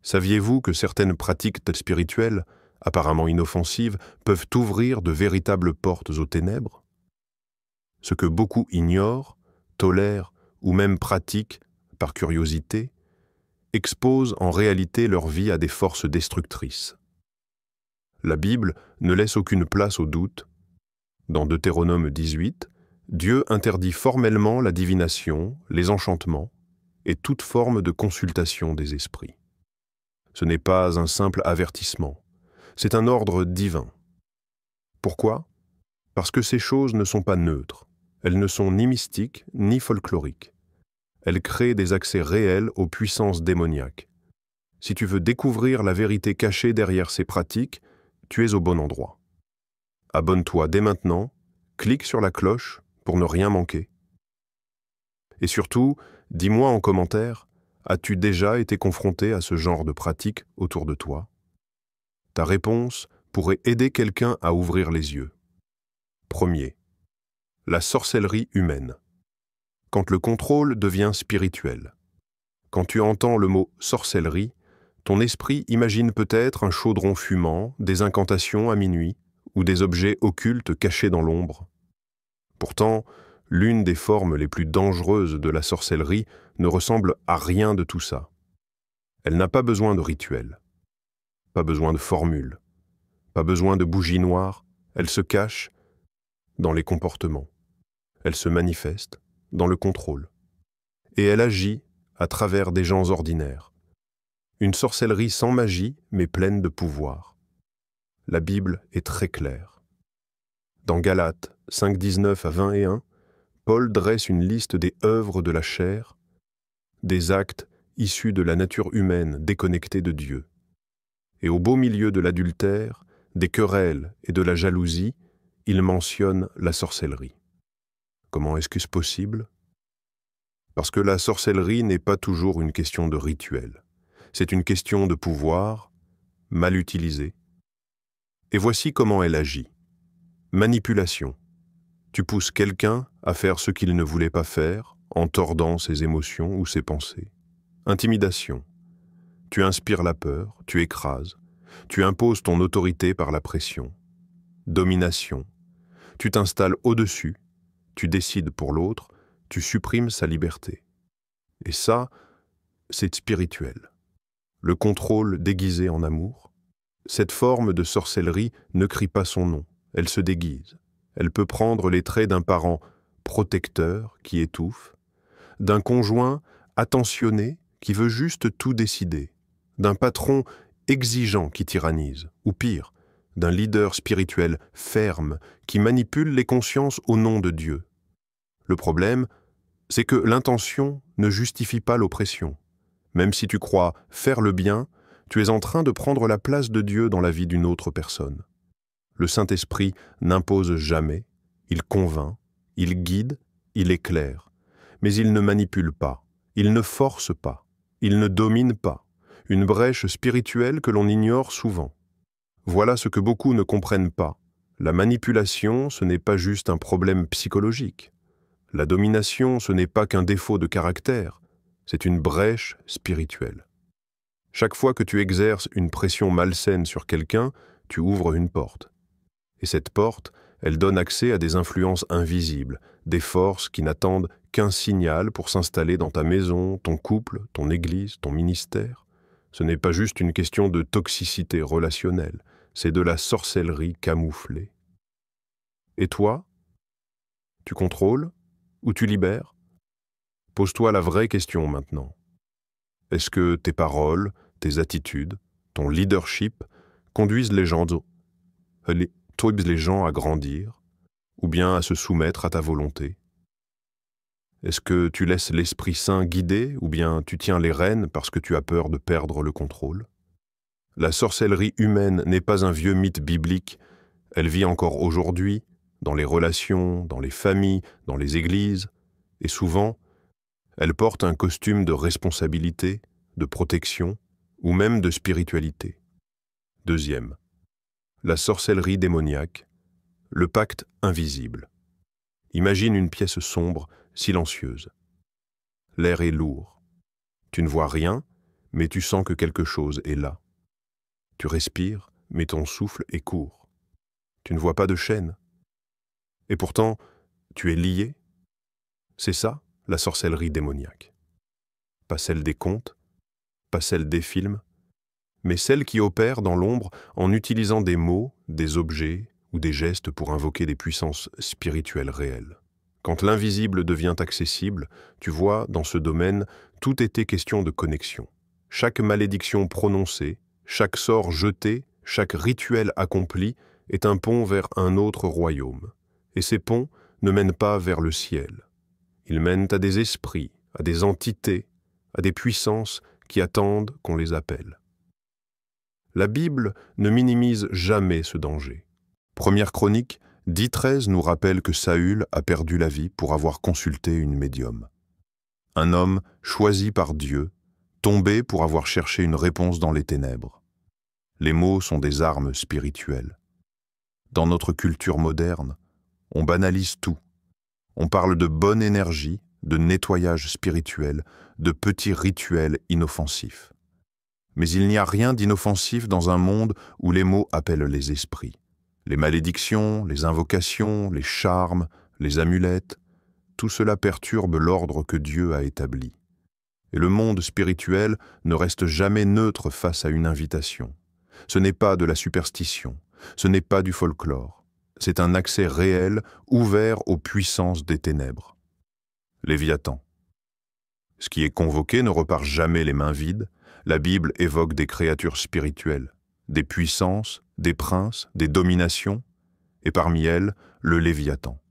Saviez-vous que certaines pratiques spirituelles, apparemment inoffensives, peuvent ouvrir de véritables portes aux ténèbres? Ce que beaucoup ignorent, tolèrent ou même pratiquent par curiosité, expose en réalité leur vie à des forces destructrices. La Bible ne laisse aucune place au doute. Dans Deutéronome 18, Dieu interdit formellement la divination, les enchantements et toute forme de consultation des esprits. Ce n'est pas un simple avertissement, c'est un ordre divin. Pourquoi? Parce que ces choses ne sont pas neutres, elles ne sont ni mystiques ni folkloriques. Elles créent des accès réels aux puissances démoniaques. Si tu veux découvrir la vérité cachée derrière ces pratiques, tu es au bon endroit. Abonne-toi dès maintenant, clique sur la cloche pour ne rien manquer. Et surtout, dis-moi en commentaire, as-tu déjà été confronté à ce genre de pratiques autour de toi? Ta réponse pourrait aider quelqu'un à ouvrir les yeux. Premier, la sorcellerie humaine. Quand le contrôle devient spirituel. Quand tu entends le mot sorcellerie, ton esprit imagine peut-être un chaudron fumant, des incantations à minuit ou des objets occultes cachés dans l'ombre. Pourtant, l'une des formes les plus dangereuses de la sorcellerie ne ressemble à rien de tout ça. Elle n'a pas besoin de rituel, pas besoin de formule, pas besoin de bougies noires, elle se cache dans les comportements. Elle se manifeste dans le contrôle. Et elle agit à travers des gens ordinaires. Une sorcellerie sans magie, mais pleine de pouvoir. La Bible est très claire. Dans Galates 5, 19 à 21, Paul dresse une liste des œuvres de la chair, des actes issus de la nature humaine déconnectée de Dieu. Et au beau milieu de l'adultère, des querelles et de la jalousie, il mentionne la sorcellerie. Comment est-ce que c'est possible? Parce que la sorcellerie n'est pas toujours une question de rituel. C'est une question de pouvoir, mal utilisé. Et voici comment elle agit. Manipulation. Tu pousses quelqu'un à faire ce qu'il ne voulait pas faire, en tordant ses émotions ou ses pensées. Intimidation. Tu inspires la peur, tu écrases. Tu imposes ton autorité par la pression. Domination. Tu t'installes au-dessus, tu décides pour l'autre, tu supprimes sa liberté. Et ça, c'est spirituel. Le contrôle déguisé en amour. Cette forme de sorcellerie ne crie pas son nom, elle se déguise. Elle peut prendre les traits d'un parent protecteur qui étouffe, d'un conjoint attentionné qui veut juste tout décider, d'un patron exigeant qui tyrannise, ou pire, d'un leader spirituel ferme qui manipule les consciences au nom de Dieu. Le problème, c'est que l'intention ne justifie pas l'oppression. Même si tu crois faire le bien, tu es en train de prendre la place de Dieu dans la vie d'une autre personne. Le Saint-Esprit n'impose jamais, il convainc, il guide, il éclaire. Mais il ne manipule pas, il ne force pas, il ne domine pas. Une brèche spirituelle que l'on ignore souvent. Voilà ce que beaucoup ne comprennent pas. La manipulation, ce n'est pas juste un problème psychologique. La domination, ce n'est pas qu'un défaut de caractère, c'est une brèche spirituelle. Chaque fois que tu exerces une pression malsaine sur quelqu'un, tu ouvres une porte. Et cette porte, elle donne accès à des influences invisibles, des forces qui n'attendent qu'un signal pour s'installer dans ta maison, ton couple, ton église, ton ministère. Ce n'est pas juste une question de toxicité relationnelle, c'est de la sorcellerie camouflée. Et toi? Tu contrôles ou tu libères? Pose-toi la vraie question maintenant. Est-ce que tes paroles, tes attitudes, ton leadership conduisent les gens à grandir ou bien à se soumettre à ta volonté? Est-ce que tu laisses l'Esprit Saint guider ou bien tu tiens les rênes parce que tu as peur de perdre le contrôle? La sorcellerie humaine n'est pas un vieux mythe biblique, elle vit encore aujourd'hui, dans les relations, dans les familles, dans les églises, et souvent, elle porte un costume de responsabilité, de protection ou même de spiritualité. Deuxième, la sorcellerie démoniaque, le pacte invisible. Imagine une pièce sombre, silencieuse. L'air est lourd. Tu ne vois rien, mais tu sens que quelque chose est là. Tu respires, mais ton souffle est court. Tu ne vois pas de chaîne. Et pourtant, tu es lié. C'est ça, la sorcellerie démoniaque. Pas celle des contes, pas celle des films, mais celle qui opère dans l'ombre en utilisant des mots, des objets ou des gestes pour invoquer des puissances spirituelles réelles. Quand l'invisible devient accessible, tu vois, dans ce domaine, tout était question de connexion. Chaque malédiction prononcée, chaque sort jeté, chaque rituel accompli est un pont vers un autre royaume. Et ces ponts ne mènent pas vers le ciel. Ils mènent à des esprits, à des entités, à des puissances qui attendent qu'on les appelle. La Bible ne minimise jamais ce danger. Première Chronique 10:13 nous rappelle que Saül a perdu la vie pour avoir consulté une médium. Un homme choisi par Dieu, tombé pour avoir cherché une réponse dans les ténèbres. Les mots sont des armes spirituelles. Dans notre culture moderne, on banalise tout. On parle de bonne énergie, de nettoyage spirituel, de petits rituels inoffensifs. Mais il n'y a rien d'inoffensif dans un monde où les mots appellent les esprits. Les malédictions, les invocations, les charmes, les amulettes, tout cela perturbe l'ordre que Dieu a établi. Et le monde spirituel ne reste jamais neutre face à une invitation. Ce n'est pas de la superstition, ce n'est pas du folklore. C'est un accès réel, ouvert aux puissances des ténèbres. Léviathan. Ce qui est convoqué ne repart jamais les mains vides. La Bible évoque des créatures spirituelles, des puissances, des princes, des dominations, et parmi elles, le Léviathan.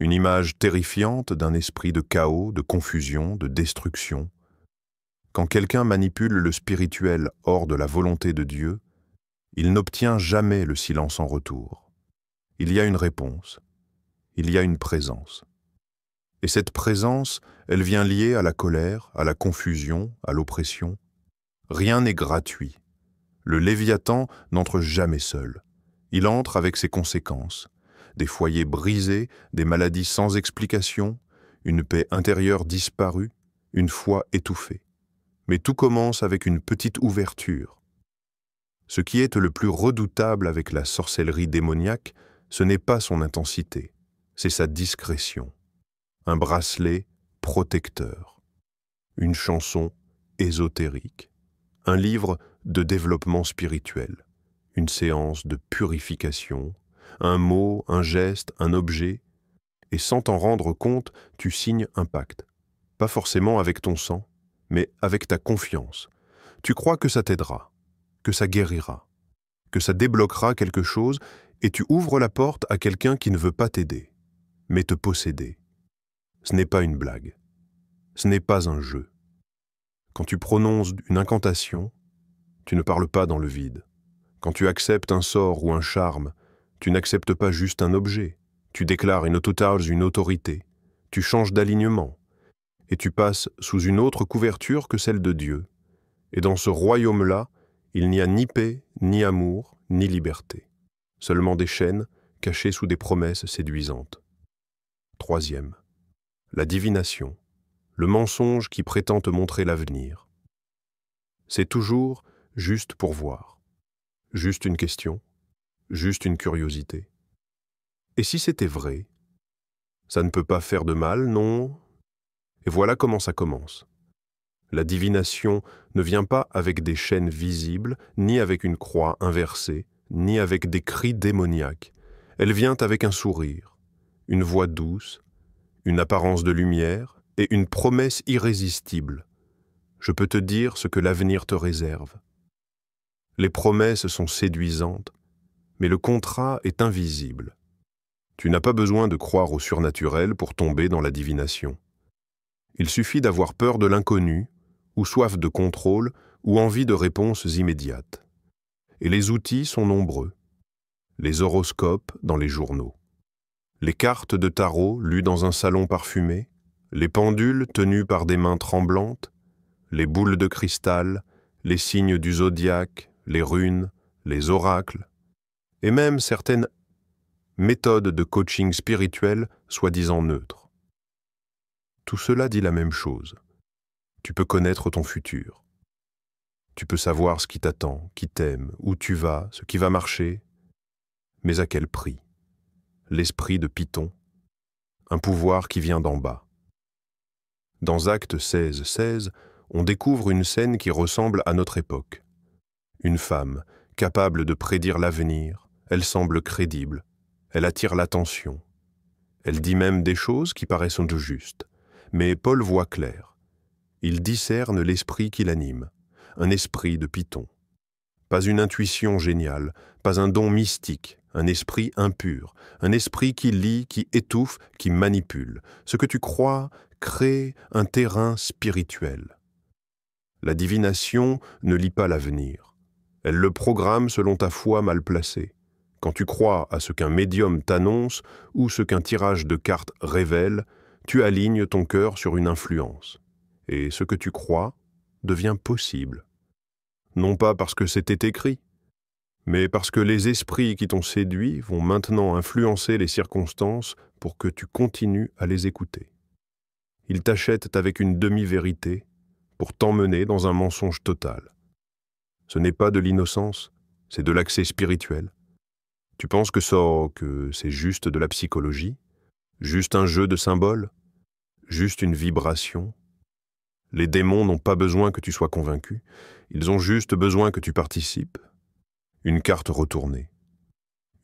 Une image terrifiante d'un esprit de chaos, de confusion, de destruction. Quand quelqu'un manipule le spirituel hors de la volonté de Dieu, il n'obtient jamais le silence en retour. Il y a une réponse, il y a une présence. Et cette présence, elle vient liée à la colère, à la confusion, à l'oppression. Rien n'est gratuit. Le Léviathan n'entre jamais seul. Il entre avec ses conséquences. Des foyers brisés, des maladies sans explication, une paix intérieure disparue, une foi étouffée. Mais tout commence avec une petite ouverture. Ce qui est le plus redoutable avec la sorcellerie démoniaque, ce n'est pas son intensité, c'est sa discrétion. Un bracelet protecteur, une chanson ésotérique, un livre de développement spirituel, une séance de purification, un mot, un geste, un objet, et sans t'en rendre compte, tu signes un pacte. Pas forcément avec ton sang, mais avec ta confiance. Tu crois que ça t'aidera, que ça guérira, que ça débloquera quelque chose, et tu ouvres la porte à quelqu'un qui ne veut pas t'aider, mais te posséder. Ce n'est pas une blague. Ce n'est pas un jeu. Quand tu prononces une incantation, tu ne parles pas dans le vide. Quand tu acceptes un sort ou un charme, tu n'acceptes pas juste un objet. Tu déclares une autorité. Tu changes d'alignement. Et tu passes sous une autre couverture que celle de Dieu. Et dans ce royaume-là, il n'y a ni paix, ni amour, ni liberté. Seulement des chaînes cachées sous des promesses séduisantes. Troisième. La divination, le mensonge qui prétend te montrer l'avenir. C'est toujours juste pour voir, juste une question, juste une curiosité. Et si c'était vrai, ça ne peut pas faire de mal, non? Et voilà comment ça commence. La divination ne vient pas avec des chaînes visibles, ni avec une croix inversée, ni avec des cris démoniaques. Elle vient avec un sourire, une voix douce, une apparence de lumière et une promesse irrésistible. Je peux te dire ce que l'avenir te réserve. Les promesses sont séduisantes, mais le contrat est invisible. Tu n'as pas besoin de croire au surnaturel pour tomber dans la divination. Il suffit d'avoir peur de l'inconnu, ou soif de contrôle, ou envie de réponses immédiates. Et les outils sont nombreux. Les horoscopes dans les journaux. Les cartes de tarot lues dans un salon parfumé, les pendules tenues par des mains tremblantes, les boules de cristal, les signes du zodiaque, les runes, les oracles, et même certaines méthodes de coaching spirituel soi-disant neutres. Tout cela dit la même chose. Tu peux connaître ton futur. Tu peux savoir ce qui t'attend, qui t'aime, où tu vas, ce qui va marcher, mais à quel prix? L'esprit de Python, un pouvoir qui vient d'en bas. Dans Acte 16, on découvre une scène qui ressemble à notre époque. Une femme, capable de prédire l'avenir, elle semble crédible, elle attire l'attention. Elle dit même des choses qui paraissent justes, mais Paul voit clair. Il discerne l'esprit qui l'anime, un esprit de Python. Pas une intuition géniale, pas un don mystique, un esprit impur, un esprit qui lie, qui étouffe, qui manipule. Ce que tu crois crée un terrain spirituel. La divination ne lit pas l'avenir. Elle le programme selon ta foi mal placée. Quand tu crois à ce qu'un médium t'annonce ou ce qu'un tirage de cartes révèle, tu alignes ton cœur sur une influence. Et ce que tu crois devient possible. Non pas parce que c'était écrit, mais parce que les esprits qui t'ont séduit vont maintenant influencer les circonstances pour que tu continues à les écouter. Ils t'achètent avec une demi-vérité pour t'emmener dans un mensonge total. Ce n'est pas de l'innocence, c'est de l'accès spirituel. Tu penses que c'est juste de la psychologie, juste un jeu de symboles, juste une vibration. Les démons n'ont pas besoin que tu sois convaincu, ils ont juste besoin que tu participes. Une carte retournée,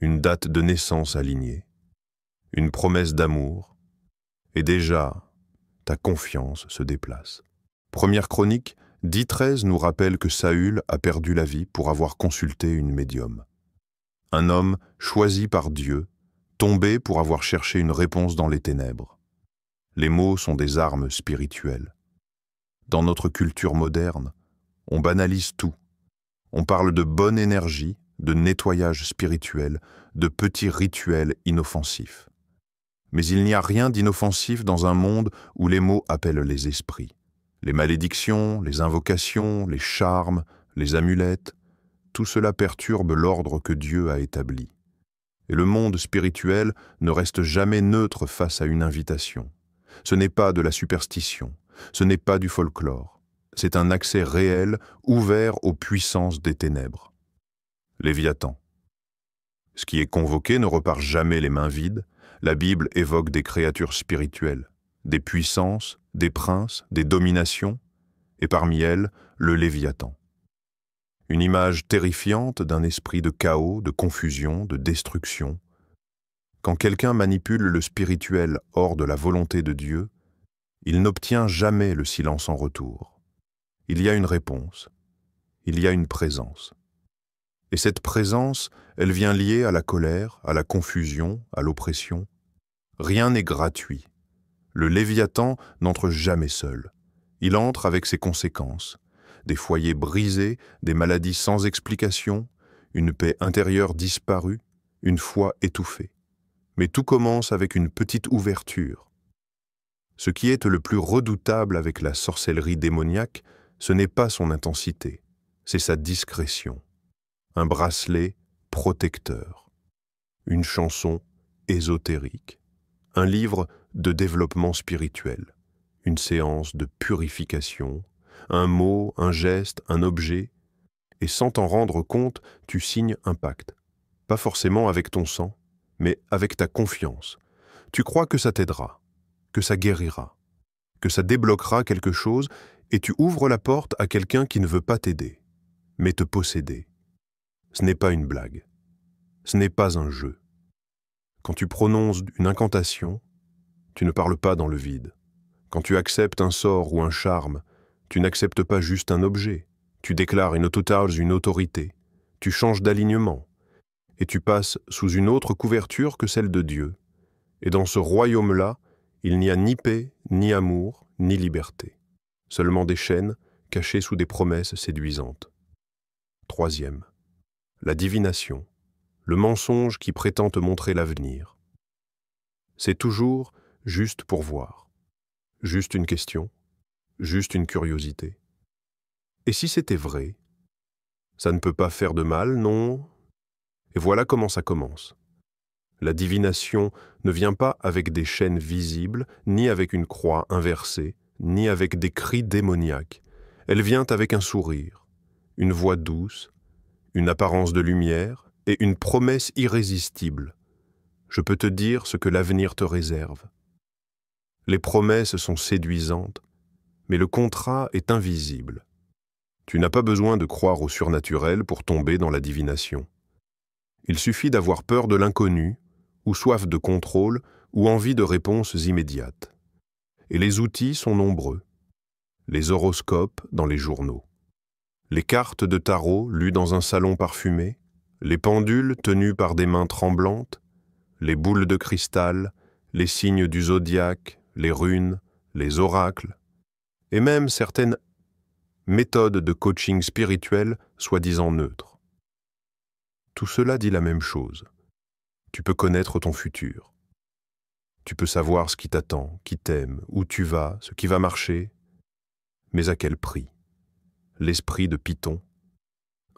une date de naissance alignée, une promesse d'amour, et déjà, ta confiance se déplace. Première Chronique, 10:13 nous rappelle que Saül a perdu la vie pour avoir consulté une médium. Un homme choisi par Dieu, tombé pour avoir cherché une réponse dans les ténèbres. Les mots sont des armes spirituelles. Dans notre culture moderne, on banalise tout. On parle de bonne énergie, de nettoyage spirituel, de petits rituels inoffensifs. Mais il n'y a rien d'inoffensif dans un monde où les mots appellent les esprits. Les malédictions, les invocations, les charmes, les amulettes, tout cela perturbe l'ordre que Dieu a établi. Et le monde spirituel ne reste jamais neutre face à une invitation. Ce n'est pas de la superstition, ce n'est pas du folklore. C'est un accès réel, ouvert aux puissances des ténèbres. Léviathan. Ce qui est convoqué ne repart jamais les mains vides. La Bible évoque des créatures spirituelles, des puissances, des princes, des dominations, et parmi elles, le Léviathan. Une image terrifiante d'un esprit de chaos, de confusion, de destruction. Quand quelqu'un manipule le spirituel hors de la volonté de Dieu, il n'obtient jamais le silence en retour. Il y a une réponse, il y a une présence. Et cette présence, elle vient liée à la colère, à la confusion, à l'oppression. Rien n'est gratuit. Le Léviathan n'entre jamais seul. Il entre avec ses conséquences. Des foyers brisés, des maladies sans explication, une paix intérieure disparue, une foi étouffée. Mais tout commence avec une petite ouverture. Ce qui est le plus redoutable avec la sorcellerie démoniaque, ce n'est pas son intensité, c'est sa discrétion. Un bracelet protecteur, une chanson ésotérique, un livre de développement spirituel, une séance de purification, un mot, un geste, un objet, et sans t'en rendre compte, tu signes un pacte. Pas forcément avec ton sang, mais avec ta confiance. Tu crois que ça t'aidera, que ça guérira, que ça débloquera quelque chose, et tu ouvres la porte à quelqu'un qui ne veut pas t'aider, mais te posséder. Ce n'est pas une blague. Ce n'est pas un jeu. Quand tu prononces une incantation, tu ne parles pas dans le vide. Quand tu acceptes un sort ou un charme, tu n'acceptes pas juste un objet. Tu déclares une autorité. Tu changes d'alignement. Et tu passes sous une autre couverture que celle de Dieu. Et dans ce royaume-là, il n'y a ni paix, ni amour, ni liberté. Seulement des chaînes cachées sous des promesses séduisantes. Troisième. La divination, le mensonge qui prétend te montrer l'avenir. C'est toujours juste pour voir, juste une question, juste une curiosité. Et si c'était vrai, ça ne peut pas faire de mal, non? Et voilà comment ça commence. La divination ne vient pas avec des chaînes visibles, ni avec une croix inversée, ni avec des cris démoniaques. Elle vient avec un sourire, une voix douce, une apparence de lumière et une promesse irrésistible. Je peux te dire ce que l'avenir te réserve. Les promesses sont séduisantes, mais le contrat est invisible. Tu n'as pas besoin de croire au surnaturel pour tomber dans la divination. Il suffit d'avoir peur de l'inconnu, ou soif de contrôle, ou envie de réponses immédiates. Et les outils sont nombreux. Les horoscopes dans les journaux, les cartes de tarot lues dans un salon parfumé, les pendules tenues par des mains tremblantes, les boules de cristal, les signes du zodiaque, les runes, les oracles, et même certaines méthodes de coaching spirituel soi-disant neutres. Tout cela dit la même chose. Tu peux connaître ton futur. Tu peux savoir ce qui t'attend, qui t'aime, où tu vas, ce qui va marcher, mais à quel prix? L'esprit de Python,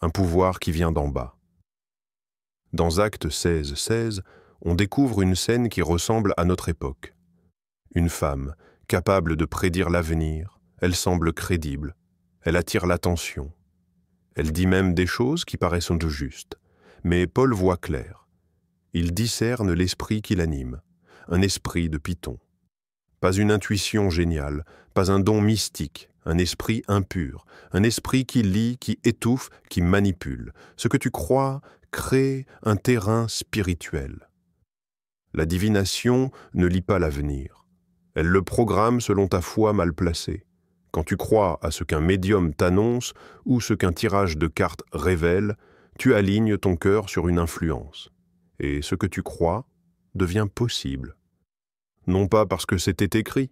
un pouvoir qui vient d'en bas. Dans Acte 16:16, on découvre une scène qui ressemble à notre époque. Une femme, capable de prédire l'avenir, elle semble crédible, elle attire l'attention. Elle dit même des choses qui paraissent justes, mais Paul voit clair. Il discerne l'esprit qui l'anime, un esprit de Python. Pas une intuition géniale, pas un don mystique, un esprit impur, un esprit qui lie, qui étouffe, qui manipule. Ce que tu crois crée un terrain spirituel. La divination ne lit pas l'avenir. Elle le programme selon ta foi mal placée. Quand tu crois à ce qu'un médium t'annonce ou ce qu'un tirage de cartes révèle, tu alignes ton cœur sur une influence. Et ce que tu crois devient possible. Non pas parce que c'était écrit,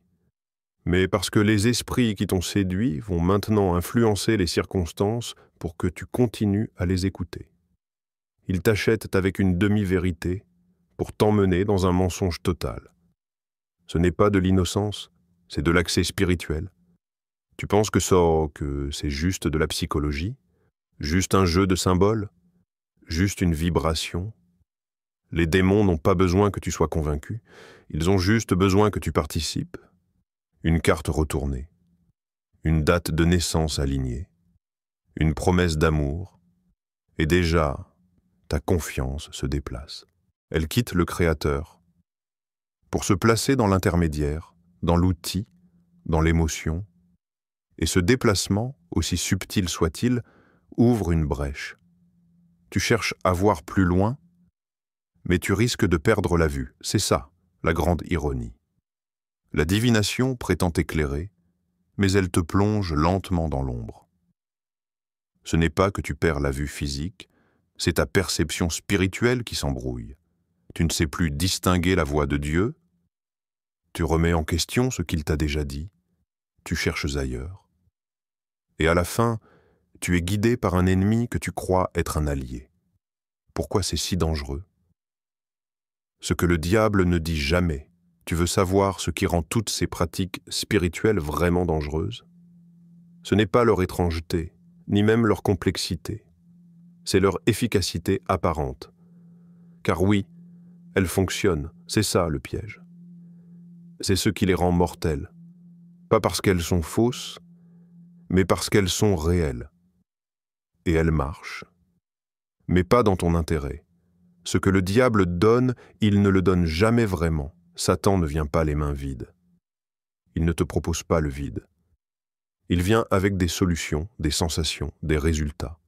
mais parce que les esprits qui t'ont séduit vont maintenant influencer les circonstances pour que tu continues à les écouter. Ils t'achètent avec une demi-vérité pour t'emmener dans un mensonge total. Ce n'est pas de l'innocence, c'est de l'accès spirituel. Tu penses que c'est juste de la psychologie, juste un jeu de symboles, juste une vibration. Les démons n'ont pas besoin que tu sois convaincu, ils ont juste besoin que tu participes. Une carte retournée, une date de naissance alignée, une promesse d'amour, et déjà, ta confiance se déplace. Elle quitte le Créateur pour se placer dans l'intermédiaire, dans l'outil, dans l'émotion, et ce déplacement, aussi subtil soit-il, ouvre une brèche. Tu cherches à voir plus loin, mais tu risques de perdre la vue. C'est ça, la grande ironie. La divination prétend éclairer, mais elle te plonge lentement dans l'ombre. Ce n'est pas que tu perds la vue physique, c'est ta perception spirituelle qui s'embrouille. Tu ne sais plus distinguer la voix de Dieu, tu remets en question ce qu'il t'a déjà dit, tu cherches ailleurs. Et à la fin, tu es guidé par un ennemi que tu crois être un allié. Pourquoi c'est si dangereux? Ce que le diable ne dit jamais. Tu veux savoir ce qui rend toutes ces pratiques spirituelles vraiment dangereuses? Ce n'est pas leur étrangeté, ni même leur complexité. C'est leur efficacité apparente. Car oui, elles fonctionnent, c'est ça le piège. C'est ce qui les rend mortelles. Pas parce qu'elles sont fausses, mais parce qu'elles sont réelles. Et elles marchent. Mais pas dans ton intérêt. Ce que le diable donne, il ne le donne jamais vraiment. Satan ne vient pas les mains vides. Il ne te propose pas le vide. Il vient avec des solutions, des sensations, des résultats.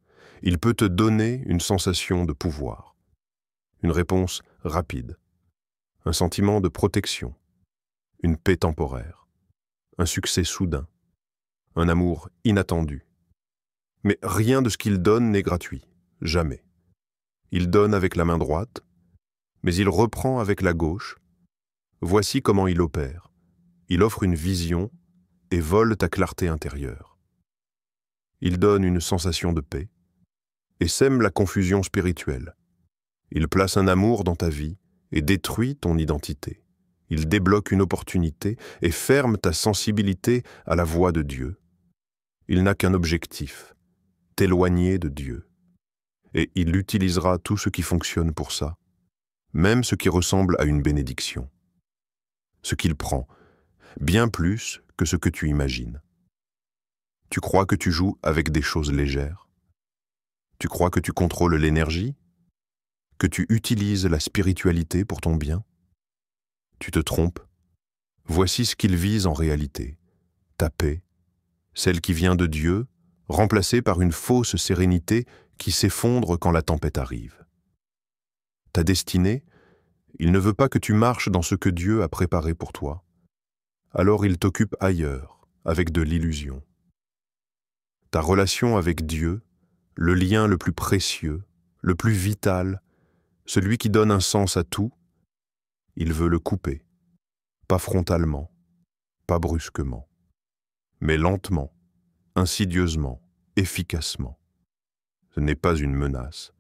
Il peut te donner une sensation de pouvoir, une réponse rapide, un sentiment de protection, une paix temporaire, un succès soudain, un amour inattendu. Mais rien de ce qu'il donne n'est gratuit, jamais. Il donne avec la main droite, mais il reprend avec la gauche. Voici comment il opère. Il offre une vision et vole ta clarté intérieure. Il donne une sensation de paix et sème la confusion spirituelle. Il place un amour dans ta vie et détruit ton identité. Il débloque une opportunité et ferme ta sensibilité à la voix de Dieu. Il n'a qu'un objectif, t'éloigner de Dieu. Et il utilisera tout ce qui fonctionne pour ça, même ce qui ressemble à une bénédiction. Ce qu'il prend, bien plus que ce que tu imagines. Tu crois que tu joues avec des choses légères, Tu crois que tu contrôles l'énergie? Que tu utilises la spiritualité pour ton bien? Tu te trompes. Voici ce qu'il vise en réalité. Ta paix, celle qui vient de Dieu, remplacée par une fausse sérénité qui s'effondre quand la tempête arrive. Ta destinée, il ne veut pas que tu marches dans ce que Dieu a préparé pour toi. Alors il t'occupe ailleurs, avec de l'illusion. Ta relation avec Dieu, le lien le plus précieux, le plus vital, celui qui donne un sens à tout, il veut le couper, pas frontalement, pas brusquement, mais lentement, insidieusement, efficacement. Ce n'est pas une menace.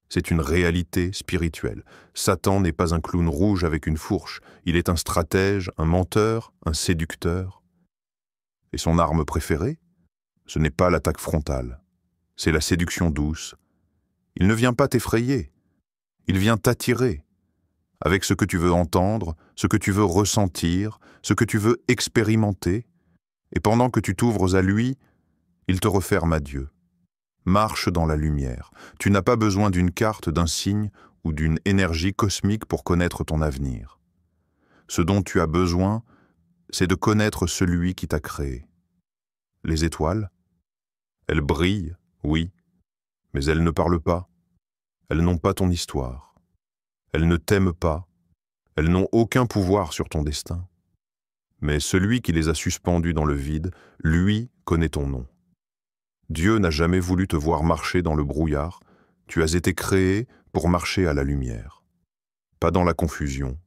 C'est une réalité spirituelle. Satan n'est pas un clown rouge avec une fourche. Il est un stratège, un menteur, un séducteur. Et son arme préférée? Ce n'est pas l'attaque frontale. C'est la séduction douce. Il ne vient pas t'effrayer. Il vient t'attirer. Avec ce que tu veux entendre, ce que tu veux ressentir, ce que tu veux expérimenter. Et pendant que tu t'ouvres à lui, il te referme à Dieu. Marche dans la lumière. Tu n'as pas besoin d'une carte, d'un signe ou d'une énergie cosmique pour connaître ton avenir. Ce dont tu as besoin, c'est de connaître celui qui t'a créé. Les étoiles, elles brillent, oui, mais elles ne parlent pas. Elles n'ont pas ton histoire. Elles ne t'aiment pas. Elles n'ont aucun pouvoir sur ton destin. Mais celui qui les a suspendues dans le vide, lui connaît ton nom. Dieu n'a jamais voulu te voir marcher dans le brouillard. Tu as été créé pour marcher à la lumière. Pas dans la confusion,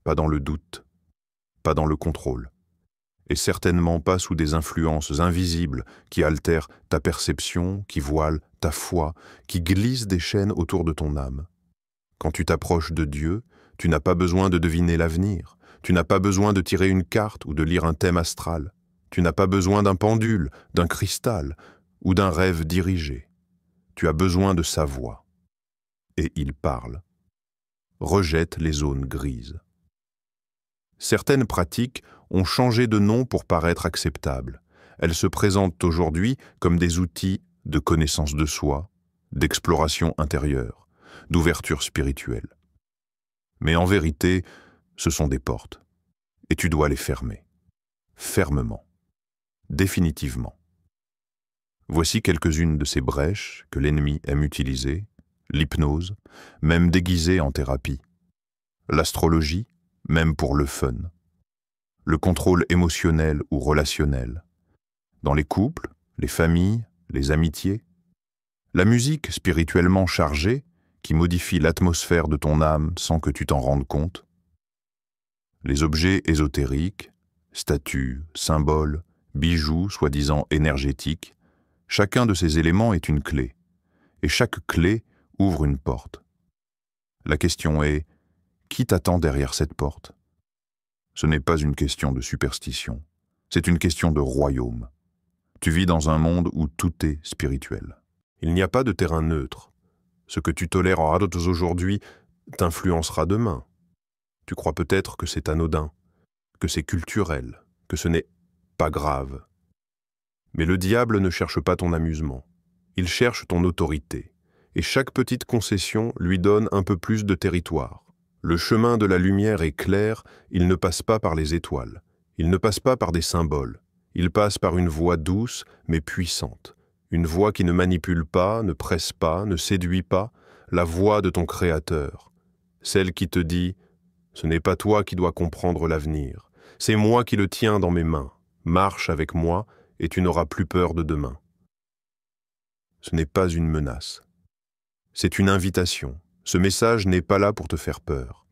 pas dans le doute, pas dans le contrôle. Et certainement pas sous des influences invisibles qui altèrent ta perception, qui voilent ta foi, qui glissent des chaînes autour de ton âme. Quand tu t'approches de Dieu, tu n'as pas besoin de deviner l'avenir. Tu n'as pas besoin de tirer une carte ou de lire un thème astral. Tu n'as pas besoin d'un pendule, d'un cristal ou d'un rêve dirigé. Tu as besoin de sa voix. Et il parle. Rejette les zones grises. Certaines pratiques ont changé de nom pour paraître acceptables. Elles se présentent aujourd'hui comme des outils de connaissance de soi, d'exploration intérieure, d'ouverture spirituelle. Mais en vérité, ce sont des portes. Et tu dois les fermer. Fermement. Définitivement. Voici quelques-unes de ces brèches que l'ennemi aime utiliser, l'hypnose, même déguisée en thérapie, l'astrologie, même pour le fun, le contrôle émotionnel ou relationnel, dans les couples, les familles, les amitiés, la musique spirituellement chargée qui modifie l'atmosphère de ton âme sans que tu t'en rendes compte, les objets ésotériques, statues, symboles, bijoux soi-disant énergétiques. Chacun de ces éléments est une clé, et chaque clé ouvre une porte. La question est, qui t'attend derrière cette porte? Ce n'est pas une question de superstition, c'est une question de royaume. Tu vis dans un monde où tout est spirituel. Il n'y a pas de terrain neutre. Ce que tu toléreras aujourd'hui t'influencera demain. Tu crois peut-être que c'est anodin, que c'est culturel, que ce n'est pas grave. Mais le diable ne cherche pas ton amusement. Il cherche ton autorité. Et chaque petite concession lui donne un peu plus de territoire. Le chemin de la lumière est clair, il ne passe pas par les étoiles. Il ne passe pas par des symboles. Il passe par une voix douce, mais puissante. Une voix qui ne manipule pas, ne presse pas, ne séduit pas. La voix de ton Créateur. Celle qui te dit « Ce n'est pas toi qui dois comprendre l'avenir. C'est moi qui le tiens dans mes mains. Marche avec moi et tu n'auras plus peur de demain. » Ce n'est pas une menace. C'est une invitation. Ce message n'est pas là pour te faire peur.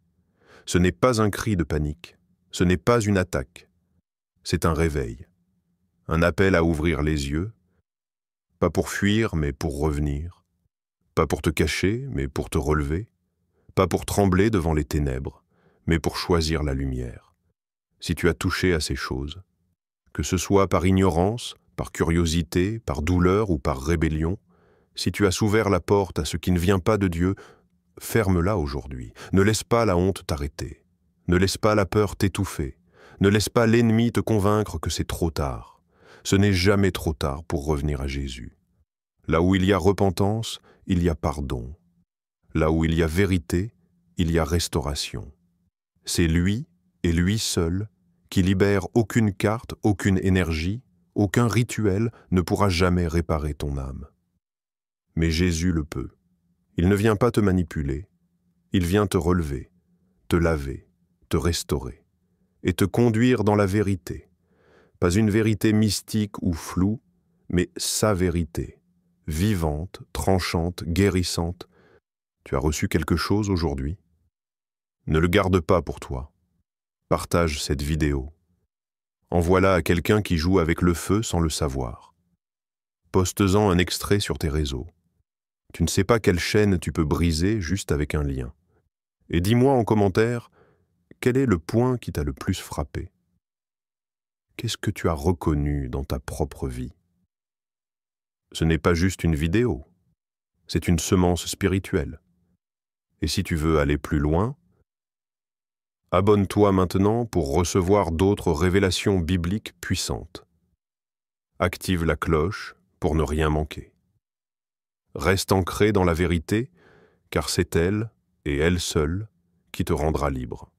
Ce n'est pas un cri de panique. Ce n'est pas une attaque. C'est un réveil. Un appel à ouvrir les yeux. Pas pour fuir, mais pour revenir. Pas pour te cacher, mais pour te relever. Pas pour trembler devant les ténèbres, mais pour choisir la lumière. Si tu as touché à ces choses, que ce soit par ignorance, par curiosité, par douleur ou par rébellion, si tu as ouvert la porte à ce qui ne vient pas de Dieu, ferme-la aujourd'hui. Ne laisse pas la honte t'arrêter. Ne laisse pas la peur t'étouffer. Ne laisse pas l'ennemi te convaincre que c'est trop tard. Ce n'est jamais trop tard pour revenir à Jésus. Là où il y a repentance, il y a pardon. Là où il y a vérité, il y a restauration. C'est lui, et lui seul, qui libère aucune carte, aucune énergie, aucun rituel ne pourra jamais réparer ton âme. Mais Jésus le peut. Il ne vient pas te manipuler, il vient te relever, te laver, te restaurer, et te conduire dans la vérité. Pas une vérité mystique ou floue, mais sa vérité, vivante, tranchante, guérissante. Tu as reçu quelque chose aujourd'hui? Ne le garde pas pour toi. Partage cette vidéo. Envoie-la à quelqu'un qui joue avec le feu sans le savoir. Poste-en un extrait sur tes réseaux. Tu ne sais pas quelle chaîne tu peux briser juste avec un lien. Et dis-moi en commentaire, quel est le point qui t'a le plus frappé? Qu'est-ce que tu as reconnu dans ta propre vie? Ce n'est pas juste une vidéo, c'est une semence spirituelle. Et si tu veux aller plus loin, abonne-toi maintenant pour recevoir d'autres révélations bibliques puissantes. Active la cloche pour ne rien manquer. Reste ancré dans la vérité, car c'est elle, et elle seule, qui te rendra libre.